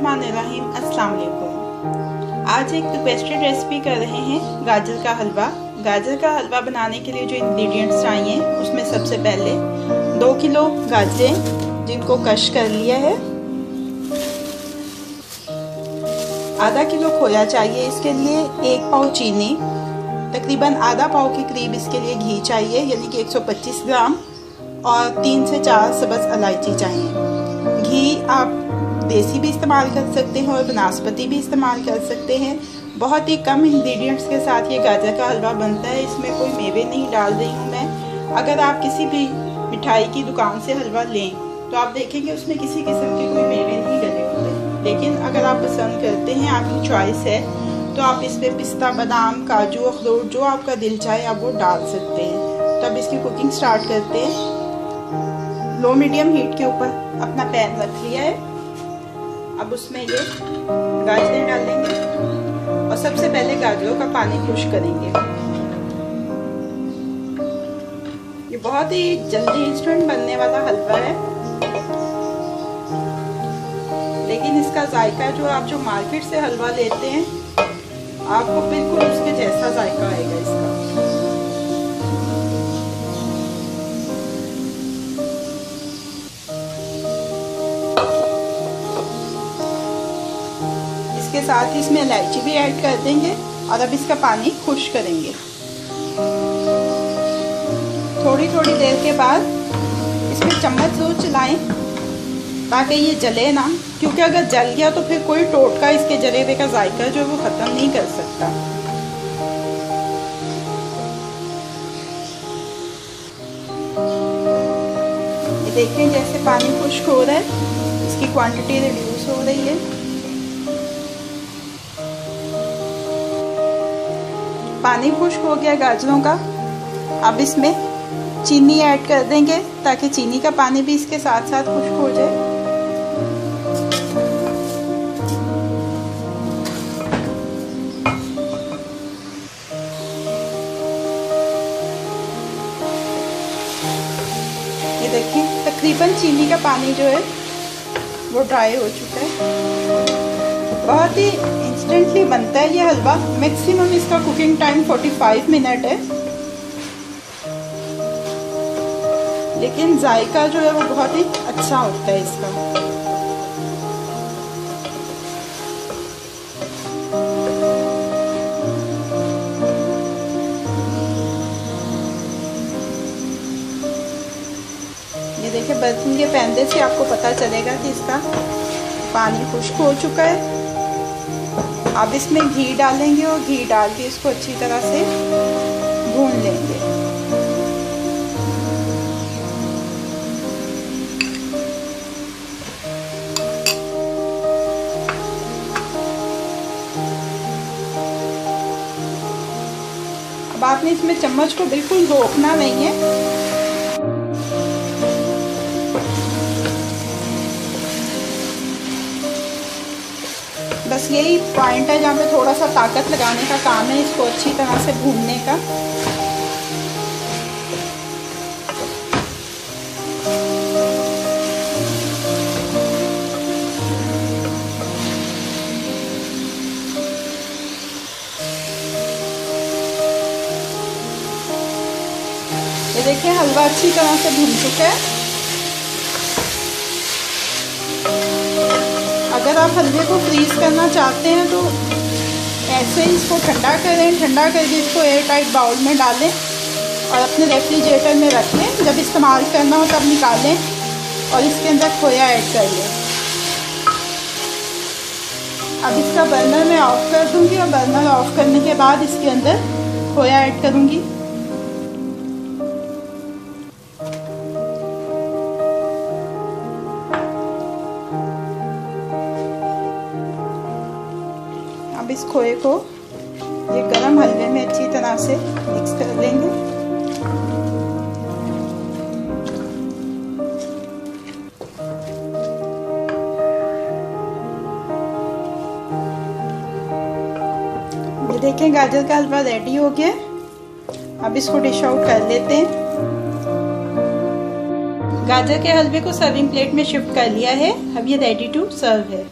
बिस्मिल्लाहिर्रहमानिर्रहीम। अस्सलाम वालेकुम। आज एक रिक्वेस्टेड रेसिपी कर रहे हैं गाजर का हलवा। गाजर का हलवा बनाने के लिए जो इंग्रेडिएंट्स चाहिए उसमें सबसे पहले 2 किलो गाजरें जिनको कश कर लिया है, आधा किलो खोया चाहिए। इसके लिए 1 पाव चीनी, तकरीबन आधा पाव के करीब इसके लिए घी चाहिए यानी कि 125 ग्राम, और 3 से 4 सब्ज़ इलायची चाहिए। घी आप देसी भी इस्तेमाल कर सकते हैं और बनास्पति भी इस्तेमाल कर सकते हैं। बहुत ही कम इंग्रेडिएंट्स के साथ ये गाजर का हलवा बनता है। इसमें कोई मेवे नहीं डाल रही हूँ मैं। अगर आप किसी भी मिठाई की दुकान से हलवा लें तो आप देखेंगे उसमें किसी किस्म के कोई मेवे नहीं डले होते, लेकिन अगर आप पसंद करते हैं, आपकी चॉइस है, तो आप इसमें पिस्ता, बादाम, काजू, अखरोट जो आपका दिल चाहे आप वो डाल सकते हैं। तो अब इसकी कुकिंग स्टार्ट करते हैं। लो मीडियम हीट के ऊपर अपना पैन रख लिया है। अब उसमें ये गाजरें डालेंगे और सबसे पहले गाजरों का पानी खुश करेंगे। ये बहुत ही जल्दी इंस्टेंट बनने वाला हलवा है, लेकिन इसका जायका जो मार्केट से हलवा लेते हैं आपको बिल्कुल उसके जैसा जायका आएगा इसका। इसके साथ ही इसमें इलायची भी ऐड कर देंगे और अब इसका पानी खुश करेंगे। थोड़ी थोड़ी देर के बाद इसमें चम्मच जरूर चलाएं ताकि ये जले ना, क्योंकि अगर जल गया तो फिर कोई टोटका इसके जले हुए का जायका जो है वो ख़त्म नहीं कर सकता। ये देखें जैसे पानी खुश्क हो रहा है, इसकी क्वांटिटी रिड्यूस हो रही है। पानी खुश्क हो गया गाजरों का। अब इसमें चीनी ऐड कर देंगे ताकि चीनी का पानी भी इसके साथ साथ खुश्क हो जाए। ये देखिए तकरीबन चीनी का पानी जो है वो ड्राई हो चुका है। बहुत ही इंस्टेंटली बनता है ये हलवा। मैक्सिमम इसका कुकिंग टाइम 45 मिनट है, लेकिन जायका जो है वो बहुत ही अच्छा होता है इसका। ये देखिए बर्तन के पैंदे से आपको पता चलेगा कि इसका पानी खुश्क हो चुका है। अब इसमें घी डालेंगे और घी डाल के इसको अच्छी तरह से भून लेंगे। अब आपने इसमें चम्मच को बिल्कुल रोकना नहीं है। बस यही पॉइंट है जहाँ पे थोड़ा सा ताकत लगाने का काम है, इसको अच्छी तरह से भूनने का। ये देखिए हलवा अच्छी तरह से भून चुका है। अगर आप हलवे को फ्रीज करना चाहते हैं तो ऐसे ही इसको ठंडा करें। ठंडा करके इसको एयर टाइट बाउल में डालें और अपने रेफ्रिजरेटर में रख लें। जब इस्तेमाल करना हो तब निकालें और इसके अंदर खोया ऐड कर लें। अब इसका बर्नर मैं ऑफ़ कर दूंगी और बर्नर ऑफ़ करने के बाद इसके अंदर खोया ऐड करूंगी। अब इस खोए को ये गरम हलवे में अच्छी तरह से मिक्स कर लेंगे। ये देखें गाजर का हलवा रेडी हो गया। अब इसको डिश आउट कर लेते हैं। गाजर के हलवे को सर्विंग प्लेट में शिफ्ट कर लिया है। अब ये रेडी टू सर्व है।